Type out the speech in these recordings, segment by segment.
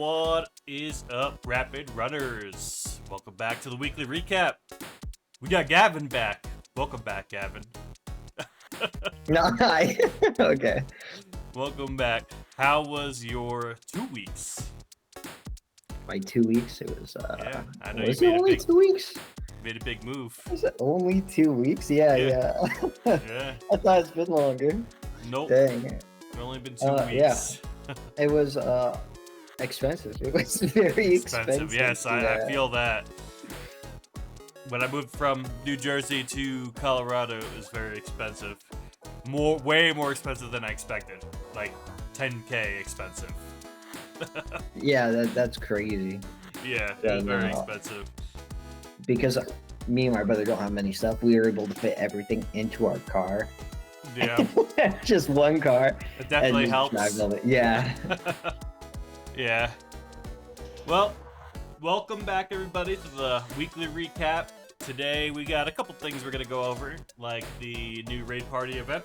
What is up, Rapid Runners? Welcome back to the weekly recap. We got Gavin back. Welcome back, Gavin. No, hi. Okay. Welcome back. How was your 2 weeks? My 2 weeks. It was. Yeah, I know Was you it made a only big 2 weeks? move. Was it only 2 weeks? Yeah. Yeah. I thought it's been longer. Nope. Dang. It's only been 2 Yeah. weeks. It was expensive. It was very expensive. Yes, I feel that. When I moved from New Jersey to Colorado, it was very expensive. Way more expensive than I expected. Like 10K expensive. Yeah, that's crazy. Yeah, it was very expensive. Because me and my brother don't have many stuff, we were able to fit everything into our car. Yeah. Just one car. It definitely helps. Yeah. Yeah. Well, welcome back everybody to the weekly recap. Today we got a couple things we're going to go over, like the new raid party event.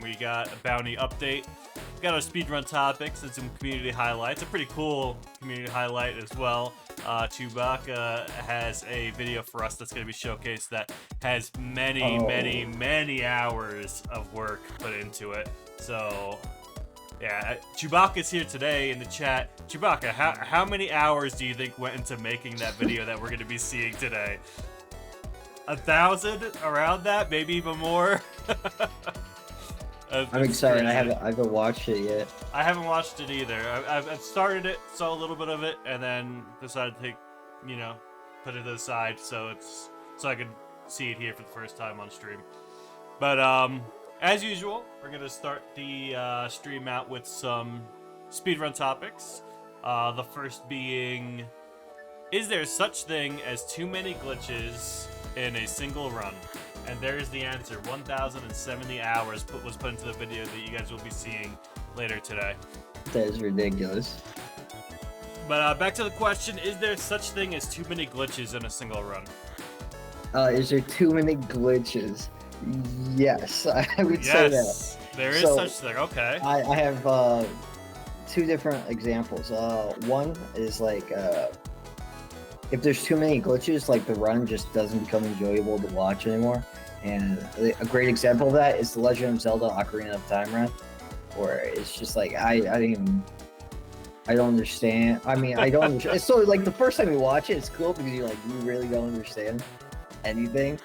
We got a bounty update. We got our speedrun topics and some community highlights. A pretty cool community highlight as well. Chewbacca has a video for us that's going to be showcased that has many hours of work put into it. So, yeah, Chewbacca's here today in the chat. Chewbacca, how many hours do you think went into making that video that we're going to be seeing today? 1,000? Around that? Maybe even more? I'm excited. I haven't watched it yet. I haven't watched it either. I've started it, saw a little bit of it, and then decided to take, put it to the side so I could see it here for the first time on stream. But as usual, we're gonna start the stream out with some speedrun topics. The first being, is there such thing as too many glitches in a single run? And there's the answer. 1,070 hours was put into the video that you guys will be seeing later today. That is ridiculous. But back to the question, is there such thing as too many glitches in a single run? Is there too many glitches? Yes, I would say that. Yes, there is such thing. Okay. I have two different examples. One is like if there's too many glitches, like the run just doesn't become enjoyable to watch anymore. And a great example of that is the Legend of Zelda Ocarina of Time run, where it's just like I don't understand. I mean, I don't understand. So like the first time you watch it, it's cool because you really don't understand anything,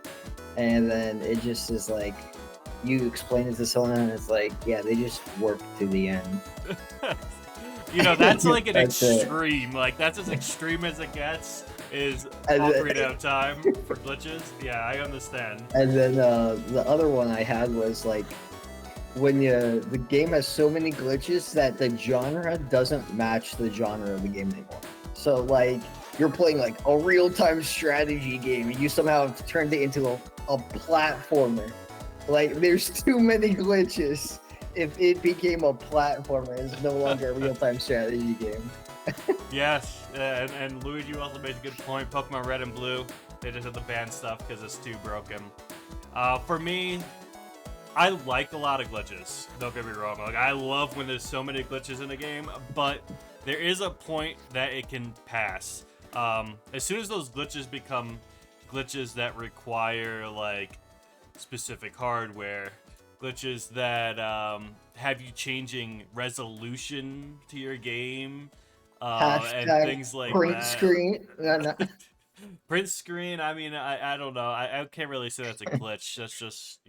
and then it just is like you explain it to someone, and it's like, yeah, they just work to the end. That's like an extreme. Like that's as extreme as it gets. Is Ocarina of Time for glitches? Yeah, I understand. And then the other one I had was like when the game has so many glitches that the genre doesn't match the genre of the game anymore. So like you're playing like a real-time strategy game and you somehow have turned it into a platformer. Like there's too many glitches. If it became a platformer, it's no longer a real-time strategy game. Yes, and Luigi also made a good point. Pokemon Red and Blue, they just have to ban stuff because it's too broken. For me, I like a lot of glitches. Don't get me wrong. Like I love when there's so many glitches in a game, but there is a point that it can pass. As soon as those glitches become glitches that require like specific hardware, glitches that have you changing resolution to your game. And things like print that. Screen. No. Print screen. I mean, I don't know. I can't really say that's a glitch. That's just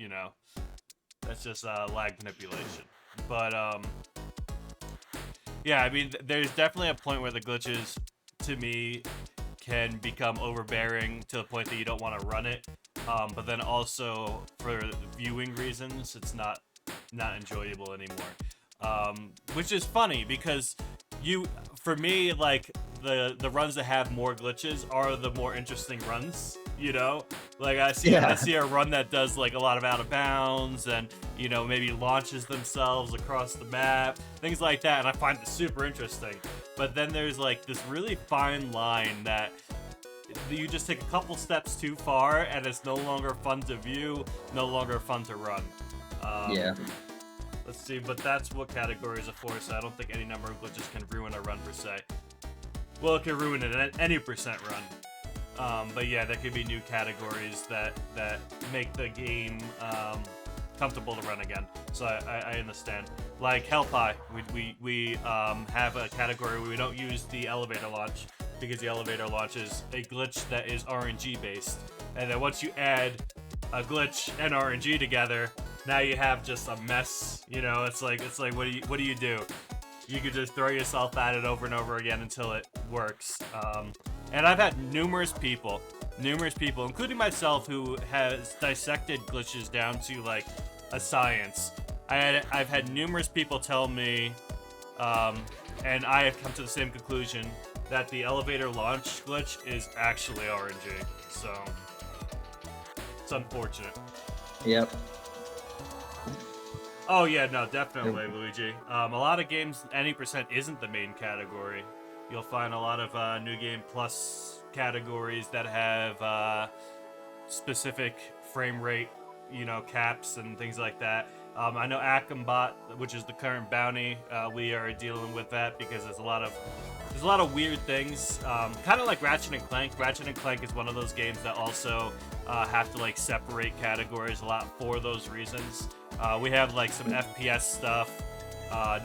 that's just lag manipulation. But yeah, I mean, there's definitely a point where the glitches, to me, can become overbearing to the point that you don't want to run it. But then also for viewing reasons, it's not enjoyable anymore. Which is funny because for me, like the runs that have more glitches are the more interesting runs, like I see a run that does like a lot of out of bounds and maybe launches themselves across the map, things like that, and I find it super interesting. But then there's like this really fine line that you just take a couple steps too far and it's no longer fun to view, no longer fun to run. Let's see, but that's what categories are for, so I don't think any number of glitches can ruin a run per se. Well, it could ruin it at any percent run. But yeah, there could be new categories that make the game comfortable to run again. So I understand. Like Hell Pie, we have a category where we don't use the elevator launch because the elevator launch is a glitch that is RNG based. And then once you add a glitch and RNG together, now you have just a mess. You know, it's like what do you do? You could just throw yourself at it over and over again until it works. And I've had numerous people, including myself, who has dissected glitches down to like a science. I've had numerous people tell me, and I have come to the same conclusion, that the elevator launch glitch is actually RNG. So it's unfortunate. Yep. Oh yeah, no, definitely, Luigi. A lot of games, any percent isn't the main category. You'll find a lot of New Game Plus categories that have specific frame rate, caps and things like that. I know Akambot, which is the current bounty, we are dealing with that because there's a lot of weird things. Kind of like Ratchet and Clank. Ratchet and Clank is one of those games that also have to like separate categories a lot for those reasons. We have like some FPS stuff,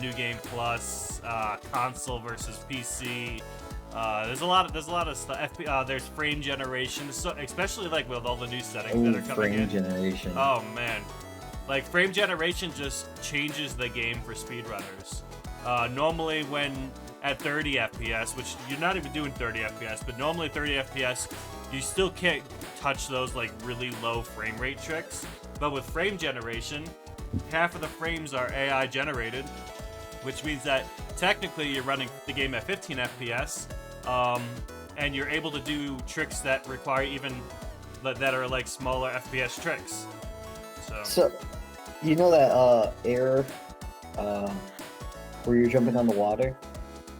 New Game Plus, console versus PC. There's a lot of stuff. There's frame generation, so especially like with all the new settings that are coming in. Frame generation. Oh man, like frame generation just changes the game for speedrunners. Normally when at 30 FPS, which you're not even doing 30 FPS, but normally 30 FPS, you still can't touch those like really low frame rate tricks. But with frame generation, half of the frames are AI generated, which means that technically you're running the game at 15 FPS, and you're able to do tricks that require that are like smaller FPS tricks. So you know that air where you're jumping on the water?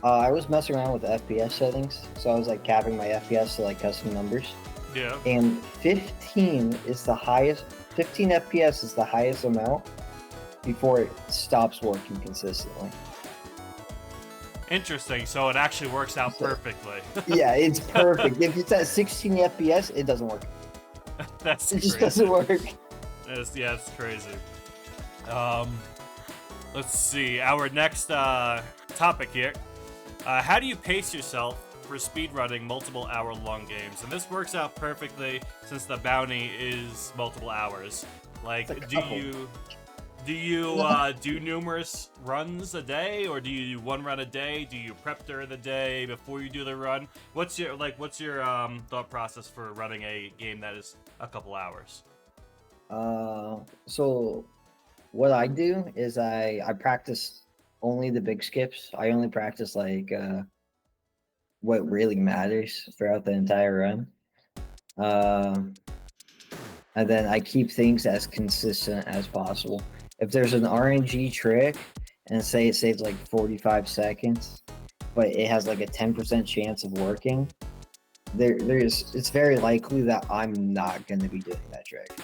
I was messing around with the FPS settings, so I was like capping my FPS to like custom numbers. Yeah. And 15 is the highest. 15 FPS is the highest amount before it stops working consistently. Interesting. So it actually works out perfectly. Yeah, it's perfect. If it's at 16 FPS, it doesn't work. That's it crazy. just doesn't work. It's crazy. Let's see. Our next topic here. How do you pace yourself for speedrunning multiple hour-long games? And this works out perfectly since the bounty is multiple hours. Like, do you do numerous runs a day, or do you do one run a day? Do you prep during the day before you do the run? What's your thought process for running a game that is a couple hours? So what I do is I practice only the big skips. I only practice like what really matters throughout the entire run. And then I keep things as consistent as possible. If there's an RNG trick, and say it saves like 45 seconds, but it has like a 10% chance of working, it's very likely that I'm not going to be doing that trick.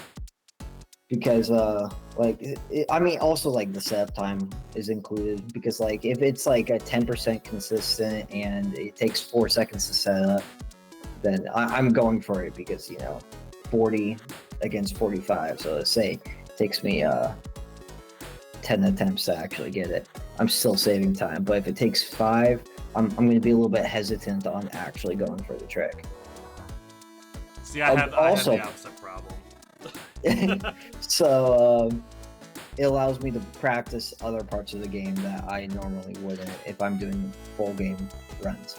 Because also like the setup time is included, because like if it's like a 10% consistent and it takes 4 seconds to set up, then I'm going for it, because 40 against 45, so let's say it takes me 10 attempts to actually get it, I'm still saving time. But if it takes 5, I'm going to be a little bit hesitant on actually going for the trick. See, I have the opposite problem. So it allows me to practice other parts of the game that I normally wouldn't if I'm doing full game runs.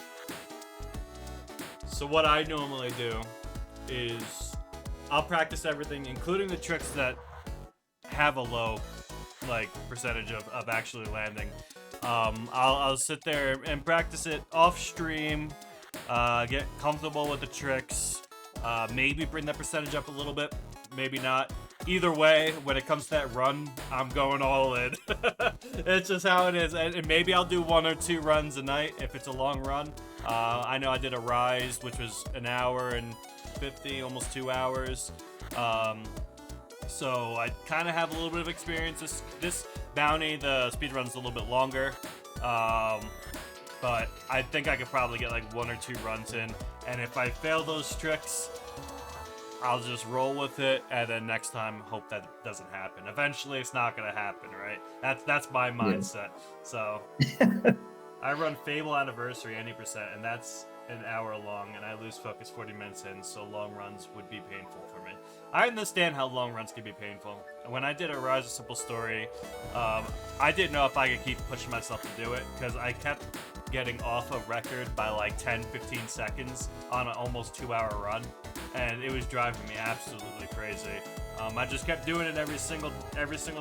So what I normally do is I'll practice everything, including the tricks that have a low percentage of actually landing. I'll sit there and practice it off stream, get comfortable with the tricks, maybe bring that percentage up a little bit, maybe not. Either way, when it comes to that run, I'm going all in. It's just how it is. And maybe I'll do 1 or 2 runs a night if it's a long run. I know I did a Rise, which was an hour and 50, almost 2 hours. So I kind of have a little bit of experience. This bounty, the speedrun's a little bit longer. but I think I could probably get like 1 or 2 runs in, and if I fail those tricks, I'll just roll with it, and then next time hope that doesn't happen. Eventually, it's not gonna happen, right? That's my mindset. So I run Fable Anniversary any percent, and that's an hour long, and I lose focus 40 minutes in, so long runs would be painful for me. I understand how long runs can be painful. When I did a Rise of Simple Story, I didn't know if I could keep pushing myself to do it, because I kept getting off a record by like 10-15 seconds on an almost 2-hour run, and it was driving me absolutely crazy. I just kept doing it every single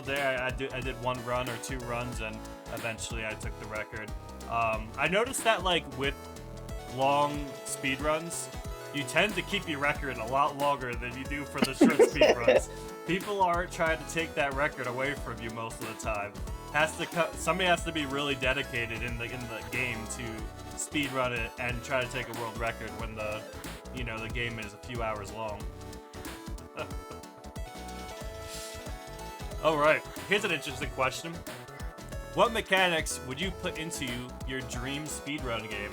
day. I did 1 run or 2 runs, and eventually I took the record. I noticed that like with long speed runs, you tend to keep your record a lot longer than you do for the short speed runs. People are trying to take that record away from you most of the time. Somebody has to be really dedicated in the game to speed run it and try to take a world record when the game is a few hours long. All right, here's an interesting question. What mechanics would you put into your dream speedrun game?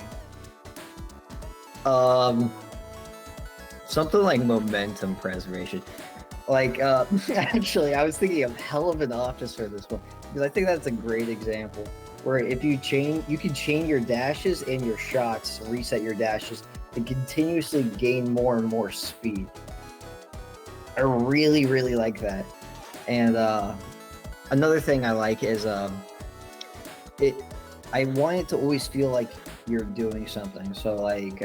Something like momentum preservation. Like, actually, I was thinking of Hell of an Office for this one, because I think that's a great example. Where if you can chain your dashes and your shots, reset your dashes, and continuously gain more and more speed. I really, really like that. And another thing I like is I want it to always feel like you're doing something. So like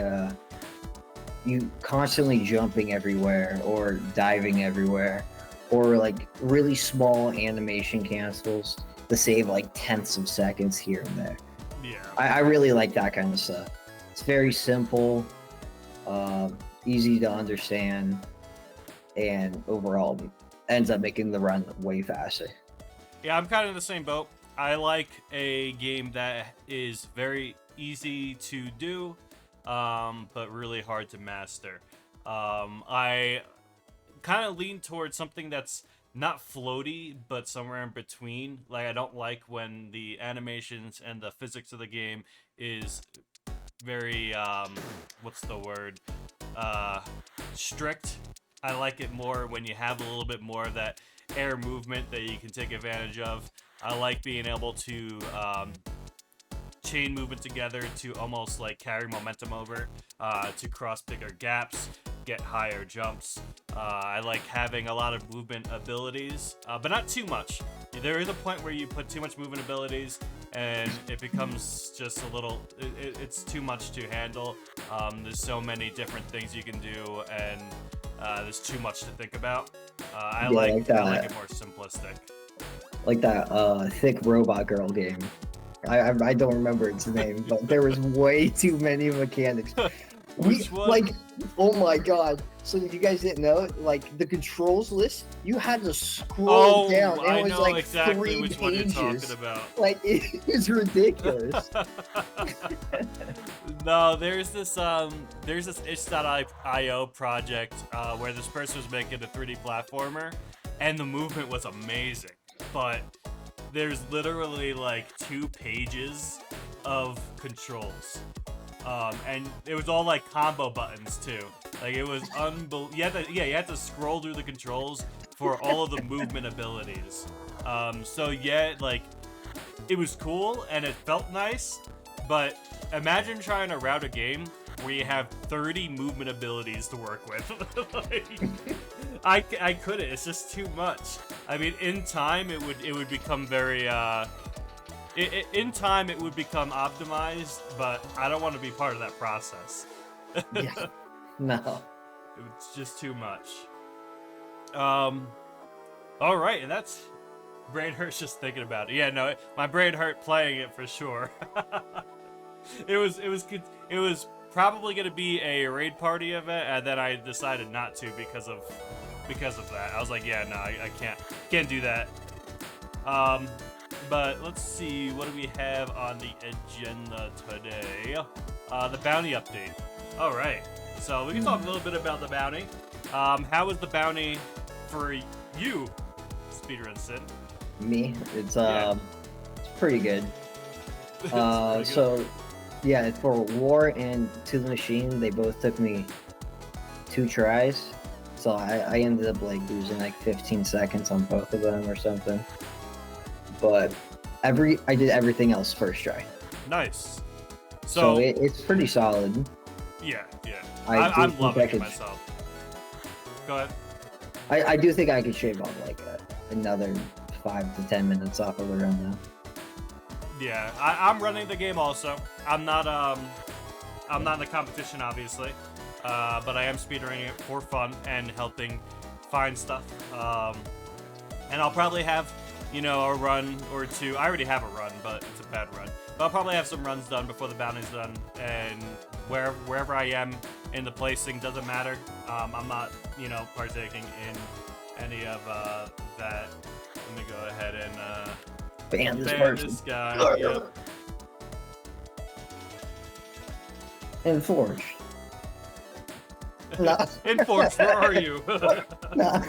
you constantly jumping everywhere or diving everywhere, or like really small animation cancels to save like tenths of seconds here and there. Yeah. I really like that kind of stuff. It's very simple, easy to understand, and overall ends up making the run way faster. Yeah, I'm kind of in the same boat. I like a game that is very easy to do, but really hard to master. I kind of lean towards something that's not floaty, but somewhere in between. Like, I don't like when the animations and the physics of the game is very, what's the word? Strict. I like it more when you have a little bit more of that air movement that you can take advantage of. I like being able to chain movement together to almost like carry momentum over, to cross bigger gaps, get higher jumps. I like having a lot of movement abilities, but not too much. There is a point where you put too much movement abilities and it becomes just a little, it's too much to handle. There's so many different things you can do, and there's too much to think about. I like it more simplistic. Like that thick robot girl game. I don't remember its name, but there was way too many mechanics. Which one? Like, oh my god. So if you guys didn't know, like the controls list, you had to scroll down. And it was like exactly 3 which pages. one you're talking about. Like, it was ridiculous. No, there's this itch.io project where this person was making a 3D platformer, and the movement was amazing, but there's literally like 2 pages of controls. And it was all like combo buttons too. Like, it was unbelievable. You had to scroll through the controls for all of the movement abilities. So yeah, like, it was cool and it felt nice, but imagine trying to route a game where you have 30 movement abilities to work with. Like, I couldn't. It's just too much. I mean, in time it would become very in time it would become optimized, but I don't want to be part of that process. Yeah. No. It's just too much. All right, and that's brain hurts just thinking about it. Yeah, no, my brain hurt playing it for sure. It was probably gonna be a raid party event, and then I decided not to because of that. I was like, yeah, no, I can't do that. But let's see, what do we have on the agenda today? The bounty update. All right, so we can talk a little bit about the bounty. How was the bounty for you, Speedrun Sin? Me? It's pretty good. It's pretty good. So Yeah, for War and To the Machine, they both took me 2 tries. So I ended up like losing like 15 seconds on both of them or something. But I did everything else first try. Nice. So it's pretty solid. Yeah, yeah. I'm loving it myself. Go ahead. I do think I could shave off like another 5 to 10 minutes off of the run now. Yeah, I'm running the game also. I'm not in the competition obviously, but I am speedrunning it for fun and helping find stuff. And I'll probably have, you know, a run or two. I already have a run, but it's a bad run. But I'll probably have some runs done before the bounty's done, and wherever I am in the placing doesn't matter. I'm not, you know, partaking in any of that. Let me go ahead and ban this guy. Yep. Enforced. Nah. Enforced, where are you? Nah.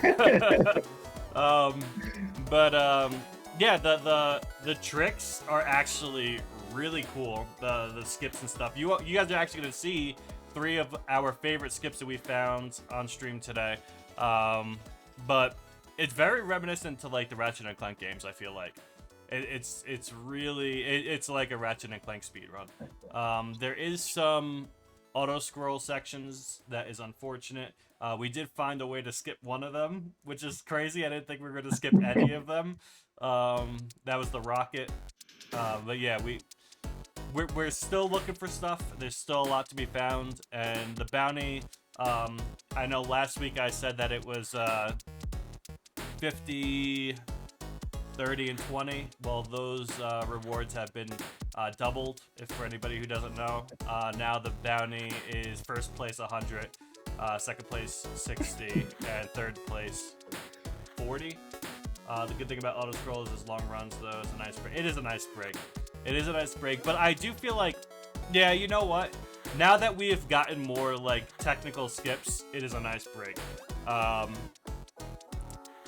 Yeah, the tricks are actually really cool. The skips and stuff. You guys are actually gonna see 3 of our favorite skips that we found on stream today. But it's very reminiscent to like the Ratchet and Clank games. I feel like it's really it's like a Ratchet and Clank speedrun. There is some auto scroll sections that is unfortunate. We did find a way to skip one of them, which is crazy. I didn't think we were going to skip any of them. That was the rocket. But yeah, we're still looking for stuff. There's still a lot to be found, and the bounty. I know last week I said that it was 50, 30, and 20. Well, those rewards have been doubled. If for anybody who doesn't know, now the bounty is first place 100. Second place 60, and third place 40. The good thing about auto scroll is long runs, though. It's a nice break. It is a nice break. It is a nice break, but I do feel like, yeah, you know what? Now that we have gotten more like technical skips, it is a nice break.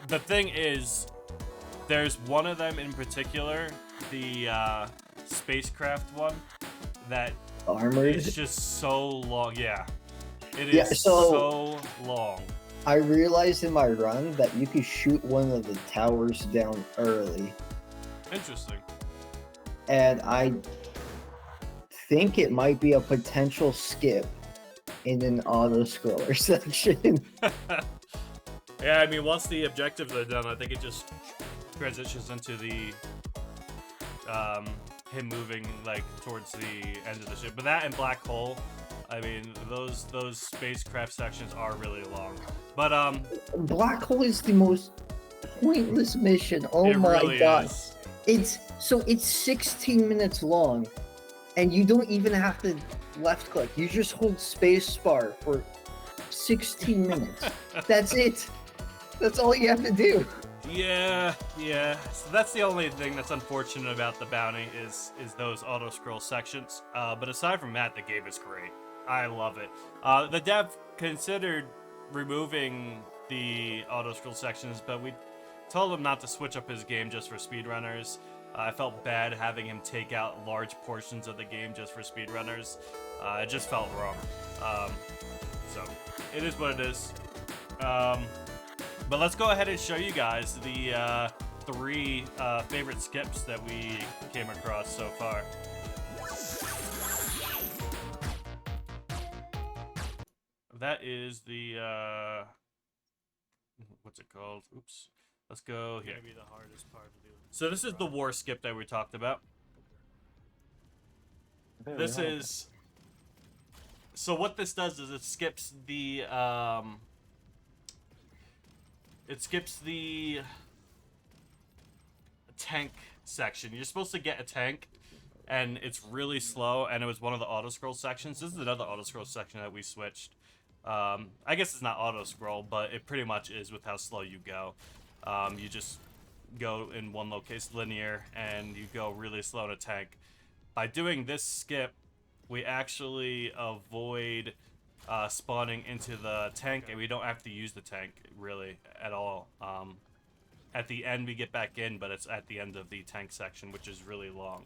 The thing is, there's one of them in particular, the spacecraft one, that Armored. is just so long. Yeah. It is so long. I realized in my run that you could shoot one of the towers down early. Interesting. And I think it might be a potential skip in an auto scroller section. Yeah, I mean, once the objectives are done, I think it just transitions into the him moving like towards the end of the ship. But that and Black Hole, I mean, those spacecraft sections are really long. But Black Hole is the most pointless mission. Oh my really god. Is. It's 16 minutes long, and you don't even have to left click. You just hold space bar for 16 minutes. That's it. That's all you have to do. Yeah. So that's the only thing that's unfortunate about the bounty is those auto scroll sections. But aside from that, the game is great. I love it. The dev considered removing the auto scroll sections, but we told him not to switch up his game just for speedrunners. I felt bad having him take out large portions of the game just for speedrunners. It just felt wrong. So it is what it is. But let's go ahead and show you guys the 3 favorite skips that we came across so far. That is the what's it called? Oops. Let's go here. Maybe the hardest part to do. So this is the war skip that we talked about. This is so what this does is it skips the tank section. You're supposed to get a tank, and it's really slow, and it was one of the auto scroll sections. This is another auto scroll section that we switched. I guess it's not auto scroll, but it pretty much is with how slow you go. You just go in one location linear, and you go really slow in a tank. By doing this skip, we actually avoid spawning into the tank, and we don't have to use the tank really at all. At the end we get back in, but it's at the end of the tank section, which is really long.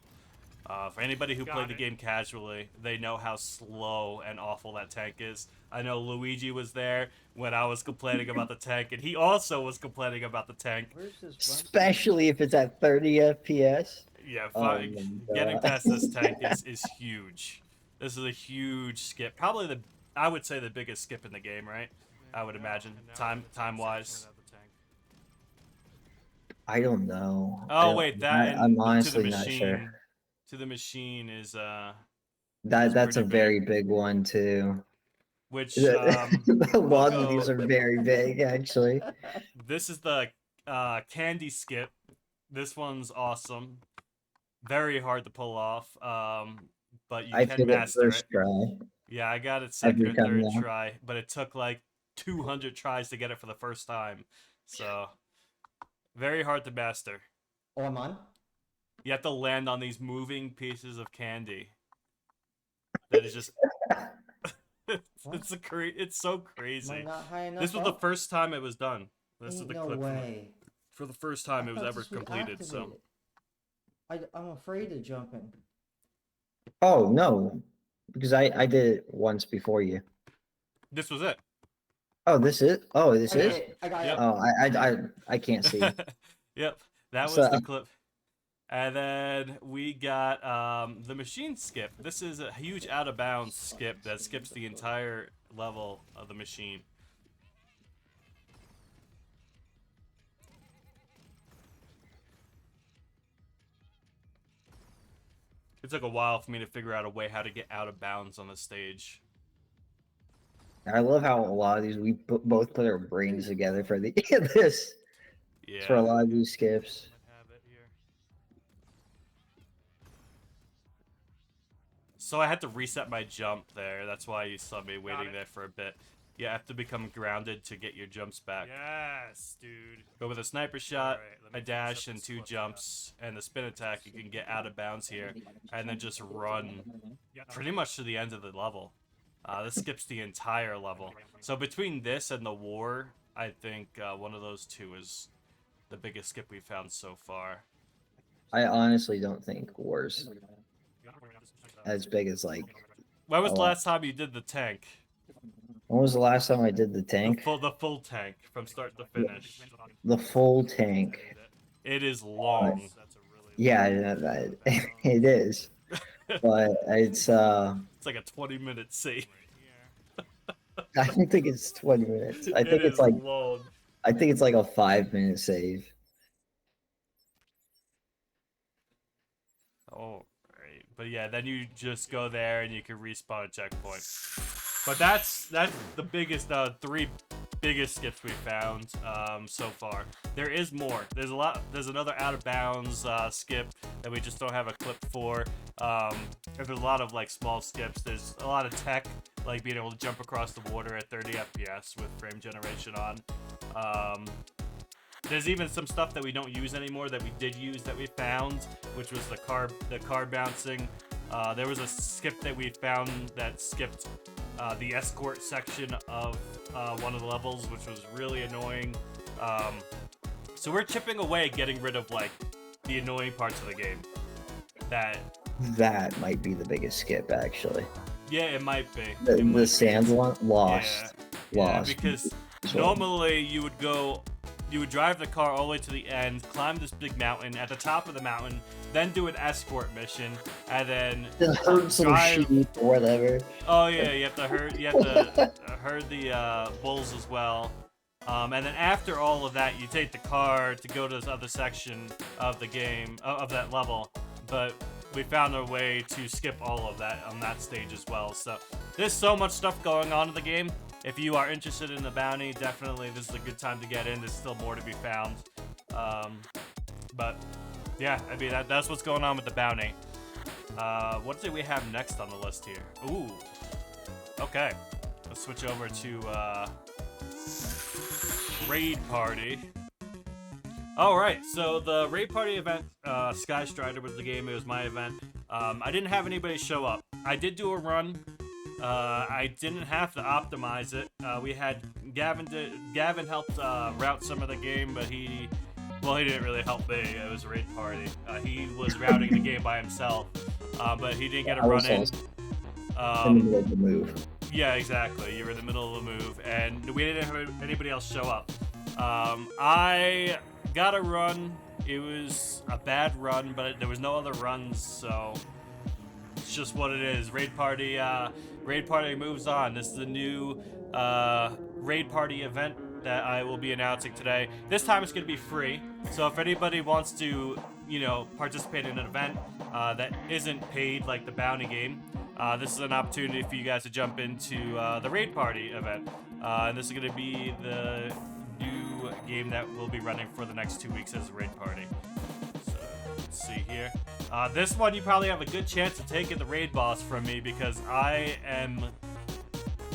For anybody who Got played the it. game casually, they know how slow and awful that tank is. I know Luigi was there when I was complaining about the tank, and he also was complaining about the tank. Where's this run? Especially if it's at 30 FPS. Yeah, Oh my getting God. past this tank is huge. This is a huge skip. Probably I would say the biggest skip in the game, right? I would imagine, And now I'm time gonna wise. turn out the tank. I don't know. Oh wait, I'm honestly not sure. to the machine is That's a pretty very big. big one too. Which A we'll lot of these go. are very big, actually. This is the candy skip. This one's awesome. Very hard to pull off, but you I can did it master first it. try Yeah, I got it second every or time third now. try, but it took like 200 tries to get it for the first time. So, very hard to master. Oh, I'm on. You have to land on these moving pieces of candy. That is just it's so Am I crazy. not high enough? This was the up? first time it was done. This is Ain't the no clip way. for the first time I it was thought ever this was completed. So, activated. I'm afraid of jumping. Oh no, because I did it once before you. this was it. Oh, this is. Oh, this I got is. it. I got Yep. it. Oh, I can't see. Yep, that was So- the clip. And then we got the machine skip. This is a huge out of bounds skip that skips the entire level of the machine. It took a while for me to figure out a way how to get out of bounds on the stage. I love how a lot of these both put our brains together for this. Yeah. For a lot of these skips. Might have it here. So I had to reset my jump there. That's why you saw me waiting it. there for a bit. You have to become grounded to get your jumps back. Yes, dude. Go with a sniper shot, Alright, let me a finish dash, up and this 2 clip jumps, and the spin attack. You can get out of bounds here, and then just run Yeah, pretty much to the end of the level. This skips the entire level. So between this and the war, I think one of those two is the biggest skip we've found so far. I honestly don't think War's as big as like. When was a the lot. last time you did the tank? When was the last time I did the tank? The full tank from start to finish. The full tank. It is long. Yeah, it is. But it's It's like a 20-minute save. I don't think it's 20 minutes. I think It it's is like long. I think it's like a 5-minute save. Oh, right. But yeah, then you just go there and you can respawn a checkpoint. But that's the biggest, 3 biggest skips we found so far. There is more. There's another out of bounds skip that we just don't have a clip for. There's a lot of like small skips. There's a lot of tech, like being able to jump across the water at 30 FPS with frame generation on. There's even some stuff that we don't use anymore that we did use that we found, which was the car bouncing. There was a skip that we found that skipped the escort section of one of the levels, which was really annoying. So we're chipping away, getting rid of like the annoying parts of the game. That might be the biggest skip, actually. Yeah, it might be. The sand one, lost. Yeah, because So- normally you would drive the car all the way to the end, climb this big mountain, at the top of the mountain, then do an escort mission, and then herd some drive. sheep or whatever. Oh yeah, you have to herd the bulls as well. And then after all of that, you take the car to go to this other section of the game, of that level. But we found a way to skip all of that on that stage as well. So there's so much stuff going on in the game. If you are interested in the bounty, definitely this is a good time to get in. There's still more to be found. But yeah, I mean that's what's going on with the bounty. What do we have next on the list here? Ooh. Okay. Let's switch over to Raid Party. Alright, so the Raid Party event, Sky Strider was the game, it was my event. I didn't have anybody show up. I did do a run. I didn't have to optimize it. We had Gavin helped route some of the game, but he didn't really help me. It was a Raid Party. He was routing the game by himself. but he didn't get a I run was in. also in the middle of the move. Yeah, exactly. You were in the middle of a move, and we didn't have anybody else show up. I got a run. It was a bad run, but there was no other runs, so it's just what it is. Raid party moves on. This is the new raid party event that I will be announcing today. This time it's going to be free, so if anybody wants to, participate in an event that isn't paid like the bounty game, this is an opportunity for you guys to jump into the raid party event, and this is going to be the new game that we'll be running for the next 2 weeks as a raid party. So let's see here. This one you probably have a good chance of taking the raid boss from me because I am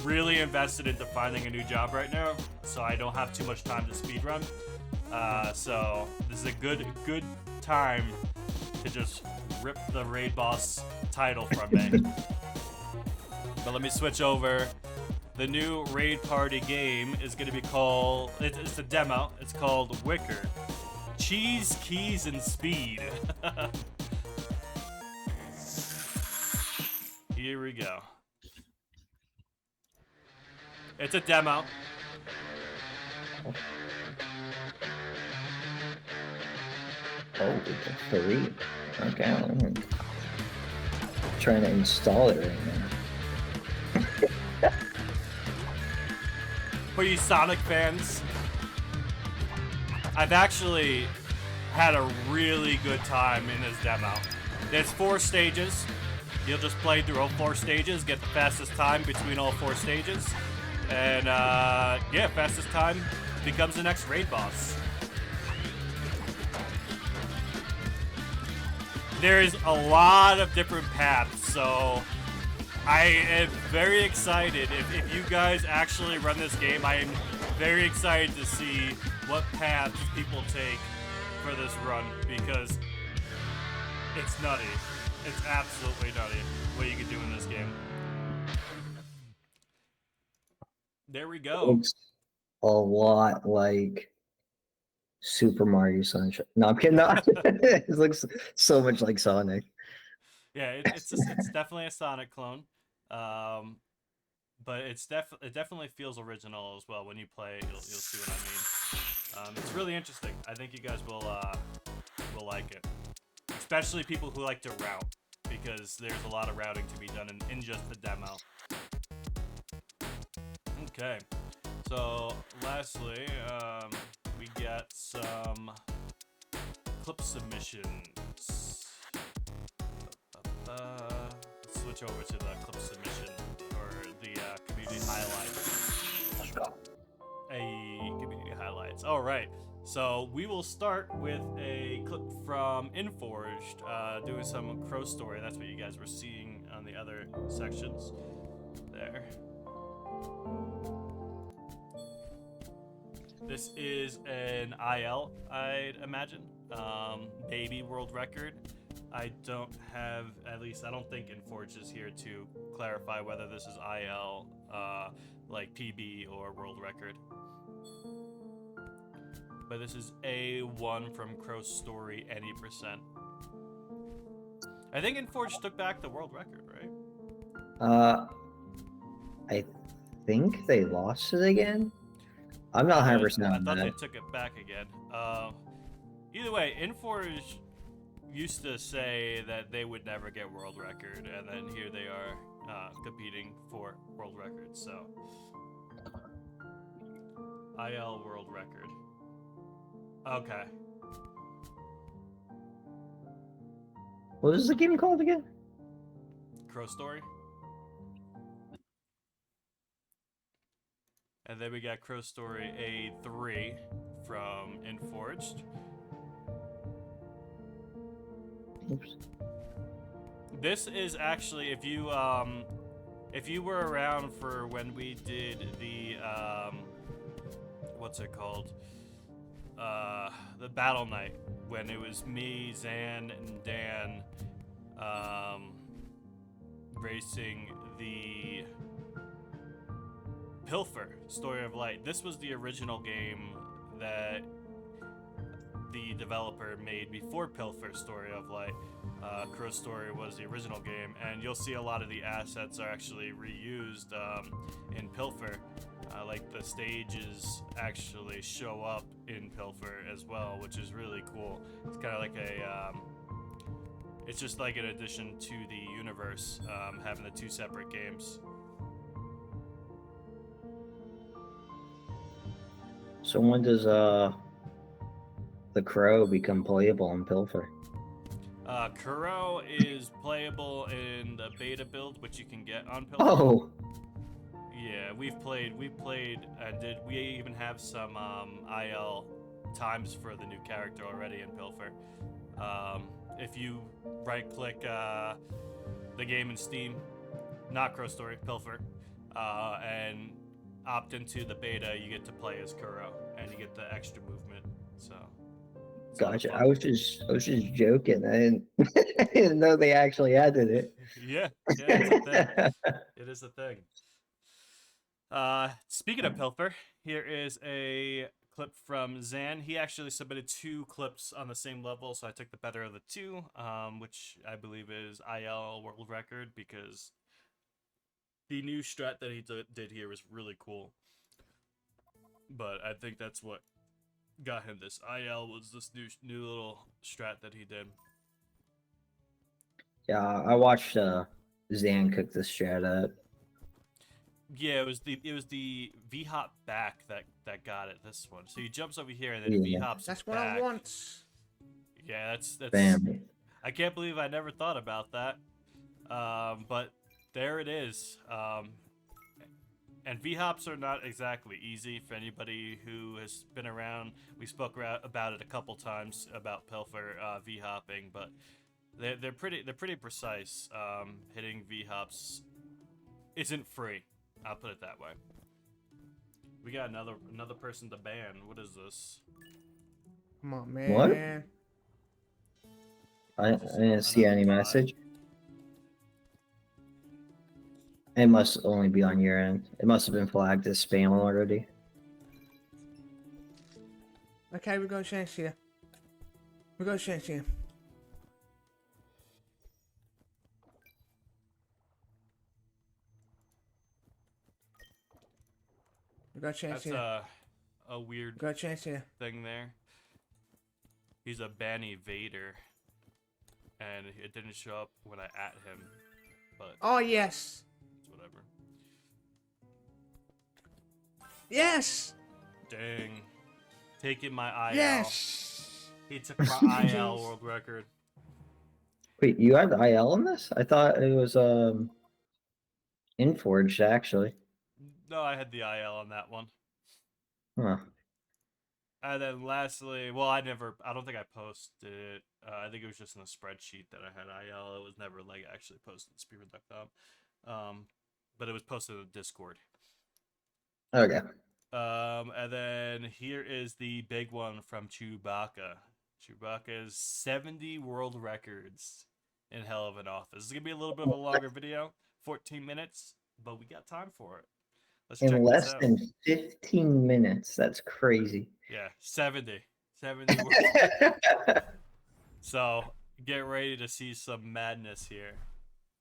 really invested into finding a new job right now, so I don't have too much time to speedrun. So this is a good time to just rip the raid boss title from me. But let me switch over. The new raid party game is going to be called, it's a demo, it's called Wicker. Cheese, Keys, and Speed. Here we go. It's a demo. Oh, it's a 3. Okay, I'm trying to install it right now. For you Sonic fans, I've actually had a really good time in this demo. There's 4 stages. You'll just play through all 4 stages, get the fastest time between all 4 stages, and yeah, fastest time becomes the next raid boss. There's a lot of different paths, so I am very excited. If you guys actually run this game, I am very excited to see what paths people take for this run, because it's nutty. It's absolutely nutty what you can do in this game. There we go. Looks a lot like Super Mario Sunshine. No, I'm kidding. No. It looks so much like Sonic. Yeah, it's definitely a Sonic clone, but it definitely feels original as well. When you play it, you'll see what I mean. It's really interesting. I think you guys will like it, especially people who like to route, because there's a lot of routing to be done in just the demo. Okay, so lastly, we got some clip submissions. Let's switch over to the clip submission, or the community highlights. Let's go. Community highlights. All right. So we will start with a clip from Inforged, doing some Crow Story. That's what you guys were seeing on the other sections there. This is an IL, I'd imagine. Baby world record. I don't have, at least I don't think Inforged is here to clarify whether this is IL, like PB or world record. But this is A1 from Crow Story, any %. I think Inforged took back the world record, right? I think they lost it again. I'm not 100% I on thought that. they took it back again. Either way, Inforged used to say that they would never get world record, and then here they are competing for world record. So IL world record. Okay. What was the game called again? Crow Story. And then we got Crow Story A3 from Inforged. Oops. This is actually, if you were around for when we did the what's it called? The Battle Night, when it was me, Zan, and Dan racing the Pilfer Story of Light. This was the original game that the developer made before Pilfer Story of Light. Crow Story was the original game, and you'll see a lot of the assets are actually reused in Pilfer. Like the stages actually show up in Pilfer as well, which is really cool. It's kind of like it's just like an addition to the universe, having the two separate games. So when does the Crow become playable in Pilfer? Kuro is playable in the beta build, which you can get on Pilfer. Oh, Yeah, we've played, and we even have some IL times for the new character already in Pilfer. If you right-click the game in Steam, not Crow Story, Pilfer, and opt into the beta, you get to play as Kuro, and you get the extra movement. So. It's a lot of gotcha. fun. I was just joking. I didn't know they actually added it. Yeah, it's a thing. It is a thing. Speaking of Pilfer, here is a clip from Zan. He actually submitted 2 clips on the same level, so I took the better of the 2, which I believe is IL world record, because the new strat that he did here was really cool. But I think that's what got him this IL, was this new little strat that he did. Yeah, I watched Zan cook this strat up. Yeah, it was the V hop back that got it. This one. So he jumps over here and then Yeah. V hops. That's what back. I want. Yeah, that's. Bam. I can't believe I never thought about that. But there it is. And V hops are not exactly easy for anybody who has been around. We spoke about it a couple times about Pilfer V hopping, but they're pretty precise. Hitting V hops isn't free. I'll put it that way. We got another person to ban. What is this? Come on, man. What? I didn't see any Another bot. message. It must only be on your end. It must have been flagged as spam already. Okay, we got a chance here. We got a chance here. We got a chance That's here. a weird We got a chance here. thing there. He's a Banny Vader, and it didn't show up when I at him, but Oh, yes. it's whatever. Yes. Dang, taking my IL. Yes. He took my IL Jeez. world record. Wait, you had IL on this? I thought it was Inforged actually. No, I had the IL on that one. Huh. And then lastly, well, I don't think I posted it. I think it was just in the spreadsheet that I had IL. It was never like actually posted to Speedrun.com. But it was posted in the Discord. Okay. And then here is the big one from Chewbacca. Chewbacca's 70 world records in Hell of an Office. This is gonna be a little bit of a longer video, 14 minutes, but we got time for it. Let's check In this less out. than 15 minutes. That's crazy. Yeah, 70 world records. So get ready to see some madness here.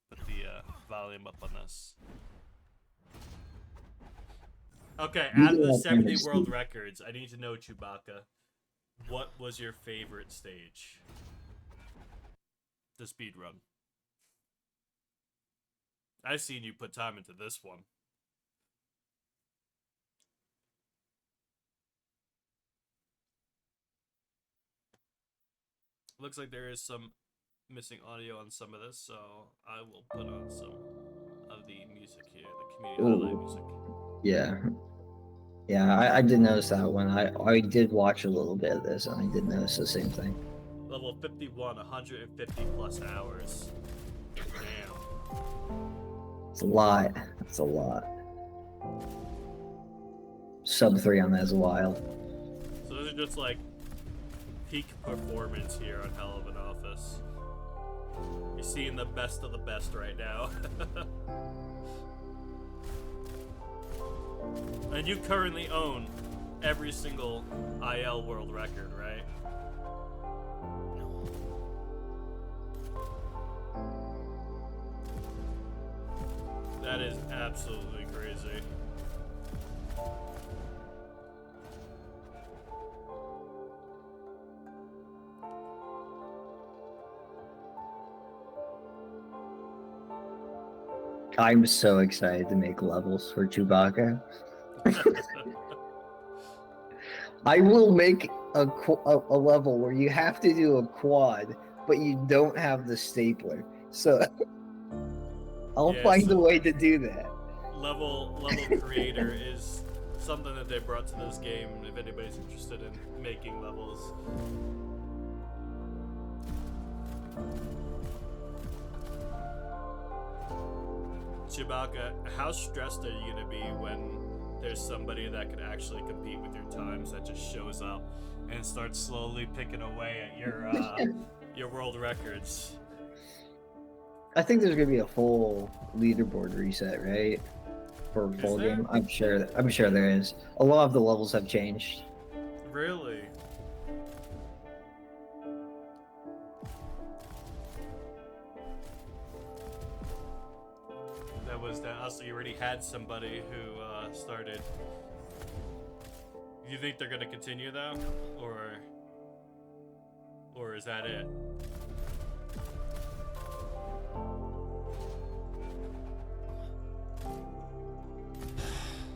Put the volume up on this. Okay, out of the 70 world records, I need to know, Chewbacca, what was your favorite stage to speedrun? I've seen you put time into this one. Looks like there is some missing audio on some of this, so I will put on some of the music here, the community highlight music. Yeah. Yeah, I did notice that one. I did watch a little bit of this, and I did notice the same thing. Level 51, 150 plus hours. Damn. It's a lot. That's a lot. Sub 3 on that is wild. So those are just like peak performance here on Hell of an Office. You're seeing the best of the best right now. And you currently own every single IL world record, right? That is absolutely crazy. I'm so excited to make levels for Chewbacca. I will make a level where you have to do a quad, but you don't have the stapler. So I'll find a way to do that. Level creator is something that they brought to this game. If anybody's interested in making levels. Chewbacca, how stressed are you gonna be when there's somebody that could actually compete with your times that just shows up and starts slowly picking away at your world records? I think there's gonna be a full leaderboard reset, right? For a full game. I'm sure there is. A lot of the levels have changed. Really? That was that. Also, you already had somebody who started. Do you think they're gonna continue though, or is that it?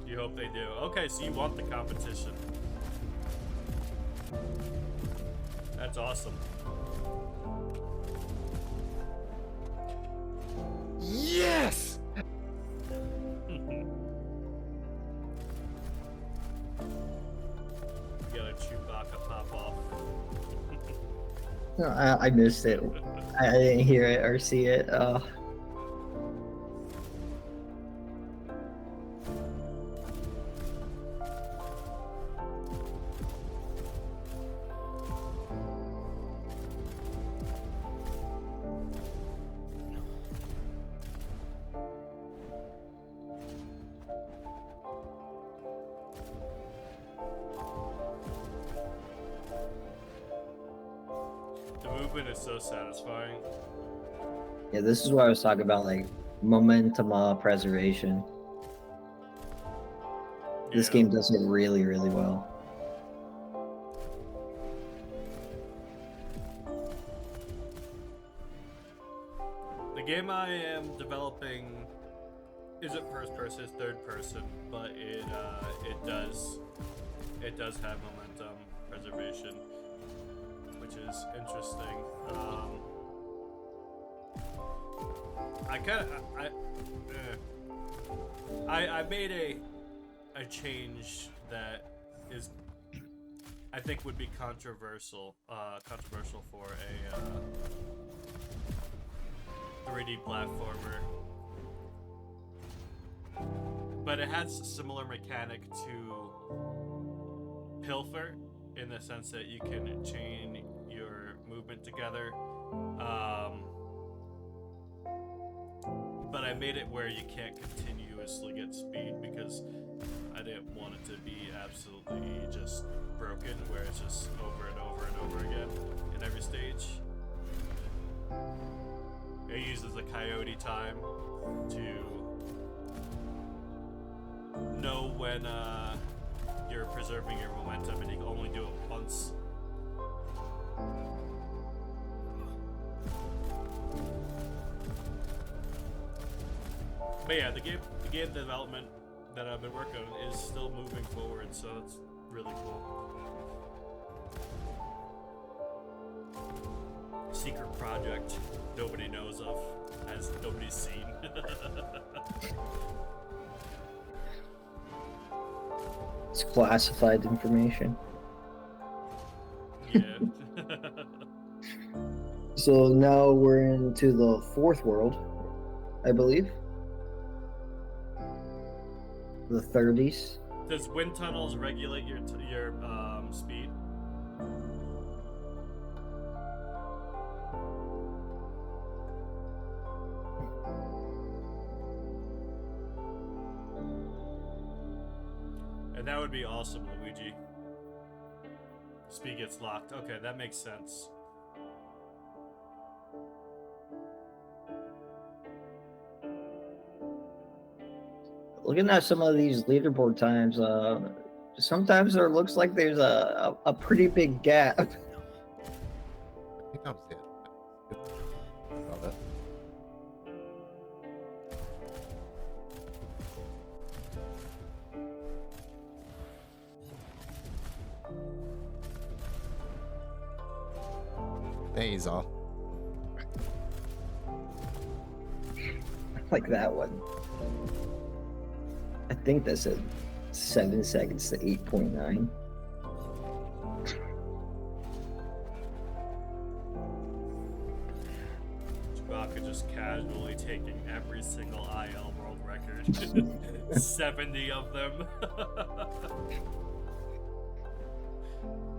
You hope they do. Okay, so you want the competition. That's awesome. Yes! You got a Chewbacca pop off. No, I missed it. I didn't hear it or see it. The movement is so satisfying. Yeah, this is what I was talking about, like momentum preservation. This game does it really, really well. The game I am developing isn't first person, it's third person, but it does have momentum preservation, which is interesting. I made a change that is, I think, would be controversial for a 3D platformer, but it has a similar mechanic to Pilfer in the sense that you can chain your movement together. But I made it where you can't continuously get speed because I didn't want it to be absolutely just broken, where it's just over and over and over again in every stage. It uses the coyote time to know when you're preserving your momentum, and you can only do it once. But yeah, the game development that I've been working on is still moving forward, so it's really cool. Secret project nobody knows of, as nobody's seen. It's classified information. Yeah. So now we're into the fourth world, I believe. The 30s. Does wind tunnels regulate your speed? And that would be awesome, Luigi. Speed gets locked. Okay, that makes sense. looking at some of these leaderboard times, sometimes there looks like there's a pretty big gap. I think I'm seeing. About that. He's off. Like that one. I think that said 7 seconds to 8.9. Chewbacca just casually taking every single IL world record. 70 of them.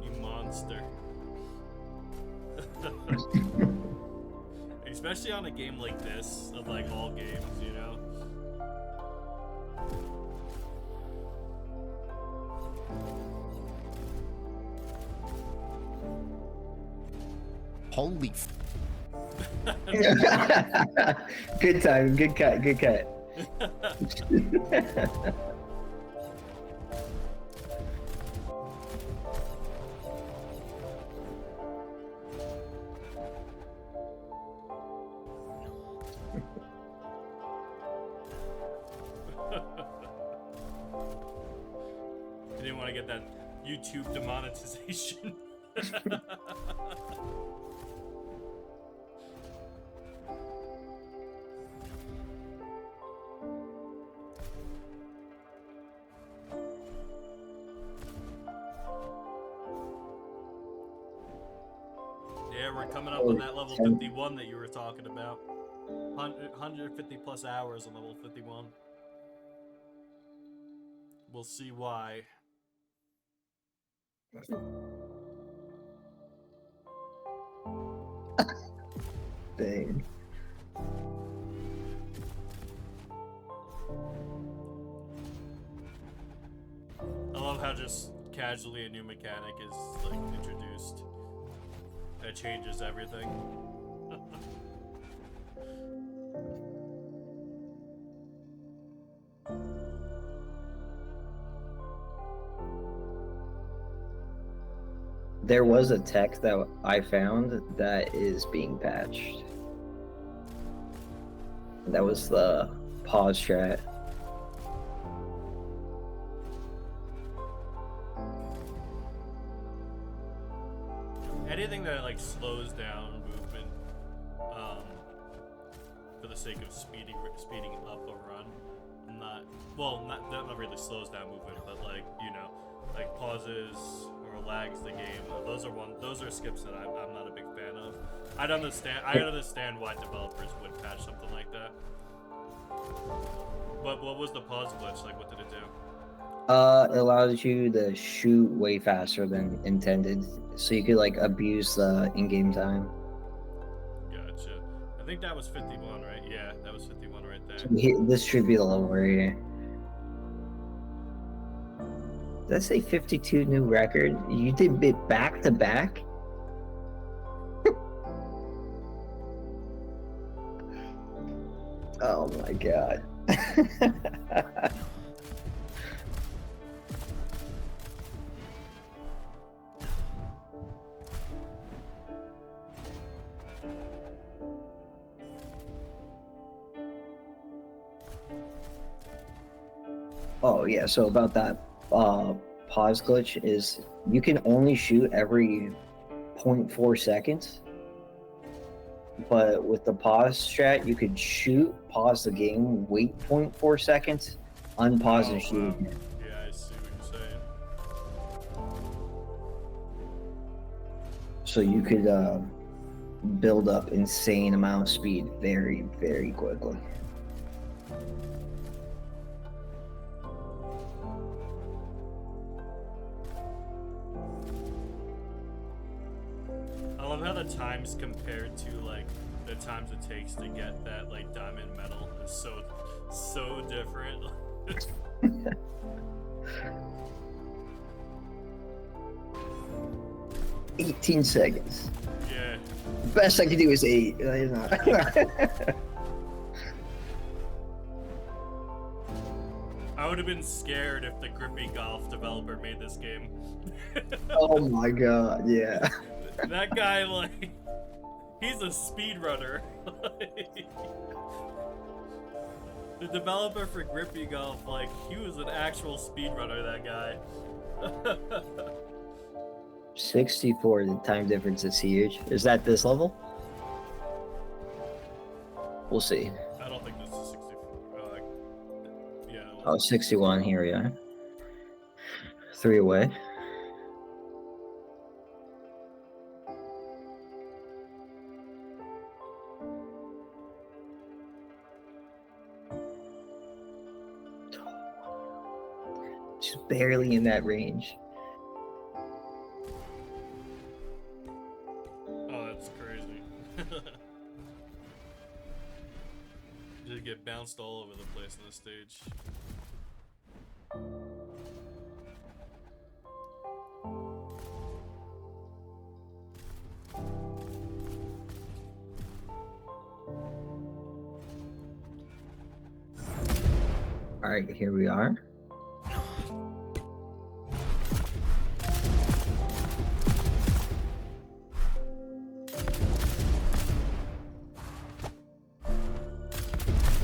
You monster. Especially on a game like this, of like all games, you know? Holy Good time, good cut, good cut. You didn't want to get that YouTube demonetization. Yeah, we're coming up on that level 51 that you were talking about. 150 plus hours on level 51. We'll see why. Dang. I love how just casually a new mechanic is like introduced. That changes everything. There was a tech that I found that is being patched. That was the pause strat. Anything that like slows down movement, for the sake of speeding up a run, not really slows down movement, but like, you know, like pauses or lags the game. Those are skips that I'm not a big fan of. I understand why developers would patch something like that. But what was the pause glitch? Like, what did it do? It allows you to shoot way faster than intended, so you could like abuse the in-game time. Gotcha. I think that was 51, right? Yeah, that was 51 right there. This should be the level right here. Did that say 52 new record? You did it back to back? Oh my god. Oh yeah, so about that pause glitch is you can only shoot every 0.4 seconds. But with the pause strat, you could shoot, pause the game, wait 0.4 seconds, unpause and shoot again. Yeah, I see what you're saying. So you could build up insane amount of speed very, very quickly. I love how the times compared to like the times it takes to get that like diamond medal is so different. 18 seconds. Yeah. Best I could do is 8. would have been scared if the Grippy Golf developer made this game. Oh my god, yeah. That guy, like, he's a speedrunner. The developer for Grippy Golf, like, he was an actual speedrunner, that guy. 64, the time difference is huge. Is that this level? We'll see. I don't think this is 64. Yeah. Oh, 61, here we are. 3 away. Just barely in that range. Oh, that's crazy. Did get bounced all over the place on the stage. All right, here we are.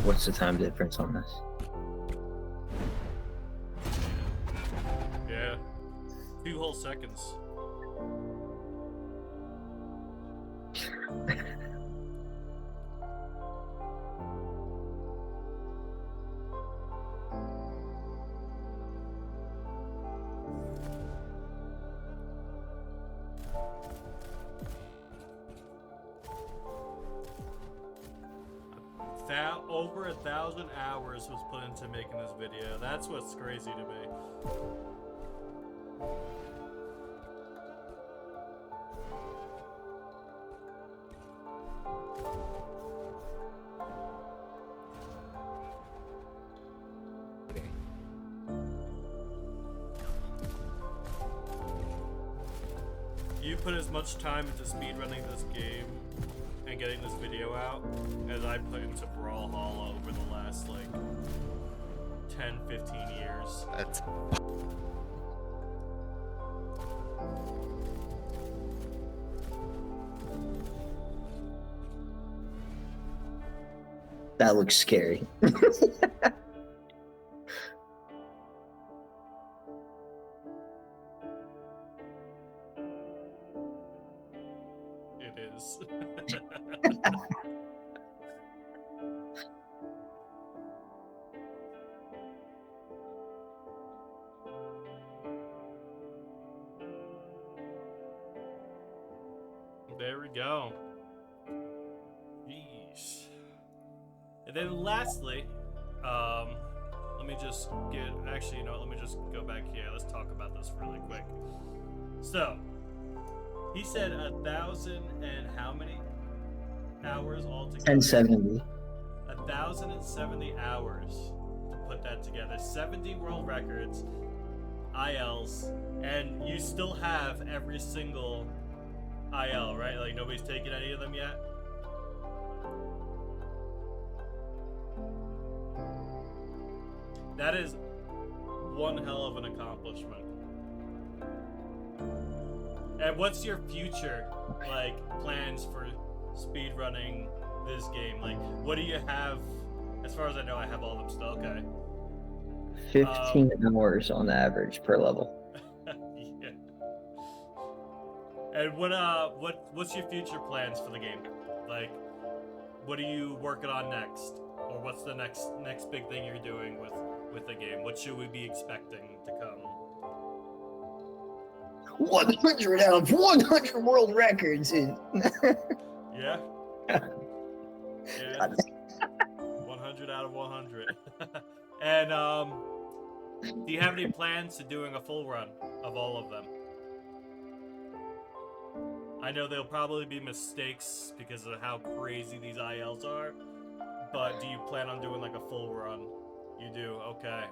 What's the time difference on this? Yeah. 2 whole seconds. Over 1,000 hours was put into making this video. That's what's crazy to me. You put as much time into speedrunning this game and getting this video out as I put into Brawlhalla over the last like 10, 15 years. That's That looks scary. It is. There we go. Yeesh. And then lastly, let me just get, actually, you know what, let me just go back here. Let's talk about this really quick. So, he said 1,000 and how many hours altogether? 1070. 1,070 hours to put that together. 70 world records, ILs, and you still have every single IL, right? Like nobody's taken any of them yet? That is one hell of an accomplishment. And what's your future, like, plans for speedrunning this game? Like, what do you have? As far as I know, I have all of them still. Okay. 15 hours on average per level. Yeah. And what's your future plans for the game? Like, what are you working on next? Or what's the next big thing you're doing with the game? What should we be expecting to come? 100 out of 100 world records. Yeah. Yeah. 100 out of 100. And do you have any plans to doing a full run of all of them? I know there'll probably be mistakes because of how crazy these ILs are, but do you plan on doing like a full run? You do, okay.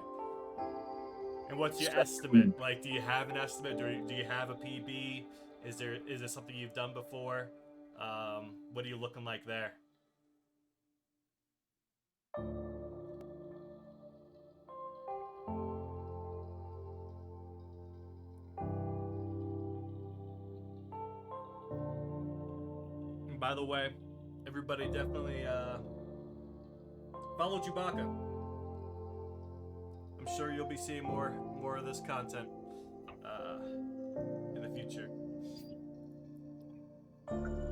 And what's your estimate? Like, do you have an estimate? Do you have a PB? Is there something you've done before? What are you looking like there? by the way, everybody definitely follow Chewbacca. I'm sure you'll be seeing more of this content in the future.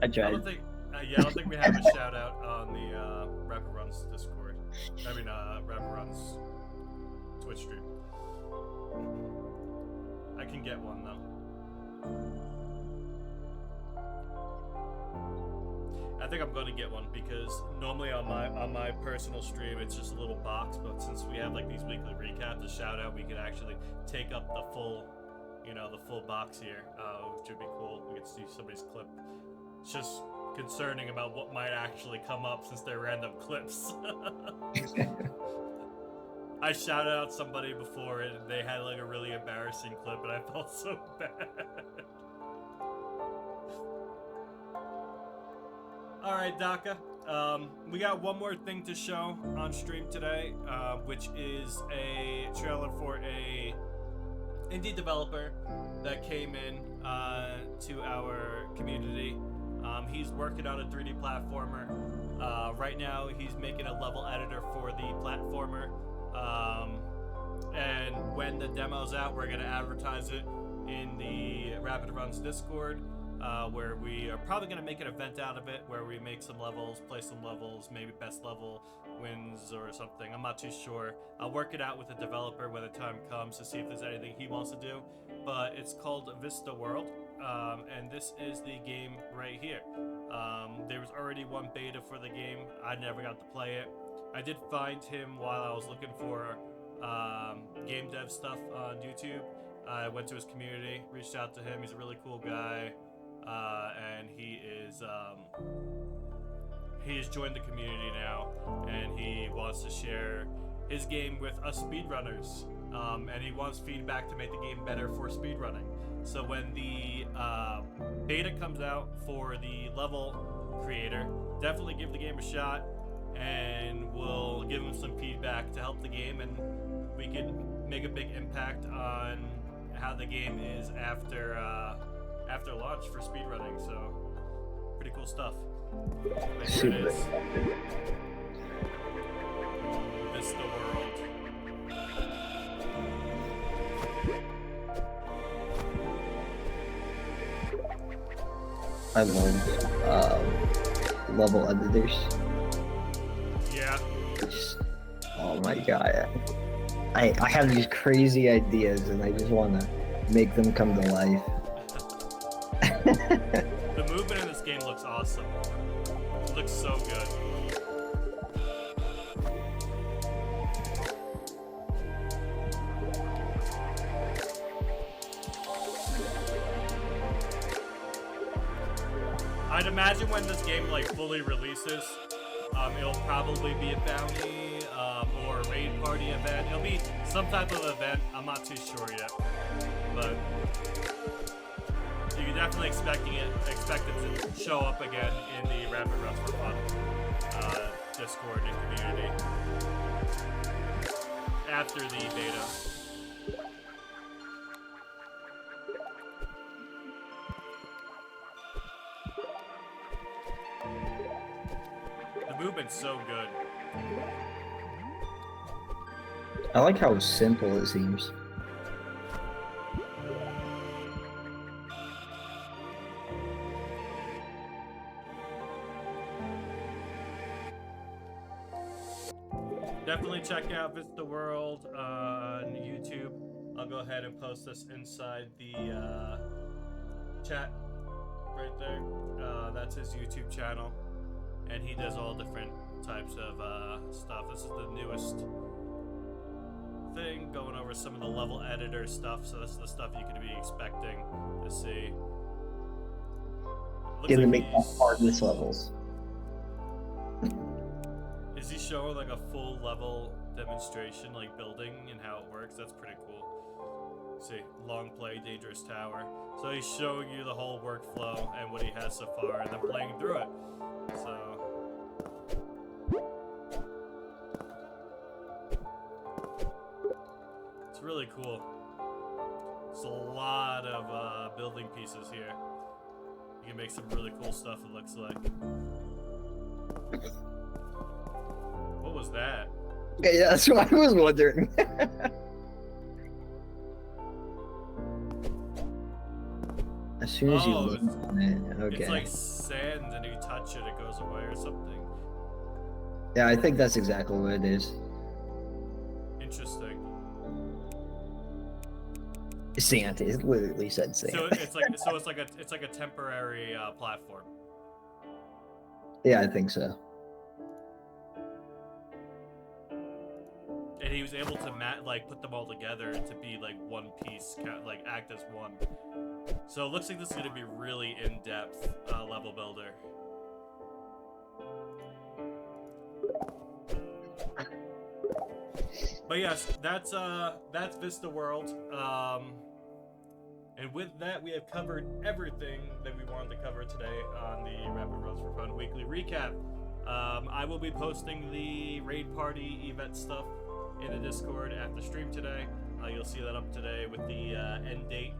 I I tried. don't think, I don't think we have a shout out on the Rapid Runs Discord. I mean, Rapid Runs Twitch stream. I can get one though. I think I'm gonna get one because normally on my personal stream it's just a little box, but since we have like these weekly recaps, a shout out, we could actually take up the full, the full box here, which would be cool. We could see somebody's clip. It's just concerning about what might actually come up since they're random clips. I shouted out somebody before and they had like a really embarrassing clip and I felt so bad. Alright, Daka. We got one more thing to show on stream today, which is a trailer for a indie developer that came in to our community. He's working on a 3D platformer. Right now, he's making a level editor for the platformer. And when the demo's out, we're going to advertise it in the Rapid Runs Discord, where we are probably going to make an event out of it, where we make some levels, play some levels, maybe best level wins or something. I'm not too sure. I'll work it out with the developer when the time comes to see if there's anything he wants to do. But it's called Vista World, and this is the game right here. There was already one beta for the game. I never got to play it. I did find him while I was looking for game dev stuff on YouTube. I went to his community, reached out to him. He's a really cool guy, and he has joined the community now, and he wants to share his game with us speedrunners, and he wants feedback to make the game better for speedrunning. So when the beta comes out for the level creator, definitely give the game a shot, and we'll give him some feedback to help the game, and we can make a big impact on how the game is after launch for speedrunning. So pretty cool stuff. Here it is. Vista World. I love level editors. Yeah. Oh my god. I have these crazy ideas and I just want to make them come to life. The movement in this game looks awesome. It looks so good. I'd imagine when this game like fully releases, it'll probably be a bounty or a raid party event. It'll be some type of event. I'm not too sure yet, but you can definitely expect it to show up again in the Rapid Runs for Fun Discord and community after the beta. The movement's so good. I like how simple it seems. Definitely check out Vista World on YouTube. I'll go ahead and post this inside the chat right there. That's his YouTube channel, and he does all different types of stuff. This is the newest thing, going over some of the level editor stuff. So this is the stuff you could be expecting to see. Looks Gonna like make he's- hardness levels. Is he showing like a full level demonstration, like building and how it works? That's pretty cool. See, long play, dangerous tower. So he's showing you the whole workflow and what he has so far, and then playing through it. So it's really cool. It's a lot of building pieces here. You can make some really cool stuff, it looks like. What was that? Okay, yeah, that's what I was wondering. As soon as you Oh, look on it, okay. It's like sand, and you touch it, it goes away or something. Yeah, I think that's exactly what it is. Interesting. Sand. It literally said sand. So it's like a temporary platform. Yeah, I think so. And he was able to put them all together to be like one piece, like act as one. So it looks like this is gonna be really in-depth level builder. But yes, that's Vista World. And with that, we have covered everything that we wanted to cover today on the Rapid Runs for Fun Weekly Recap. I will be posting the raid party event stuff in the Discord after stream today. You'll see that up today with the end date.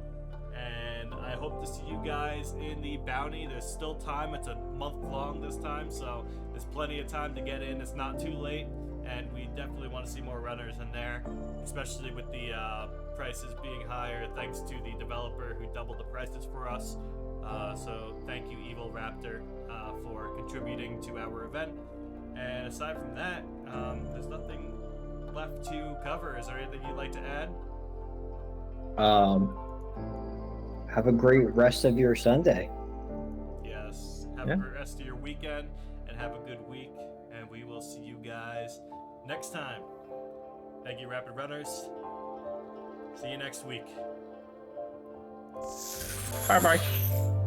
And I hope to see you guys in the bounty. There's still time. It's a month long this time, so there's plenty of time to get in. It's not too late, and we definitely want to see more runners in there, especially with the prices being higher thanks to the developer who doubled the prices for us. So thank you, Evil Raptor, for contributing to our event. And aside from that, there's nothing left to cover. Is there anything you'd like to add? Have a great rest of your Sunday. Yes. Have a great rest of your weekend, and have a good week. And we will see you guys next time. Thank you, Rapid Runners. See you next week. Bye-bye.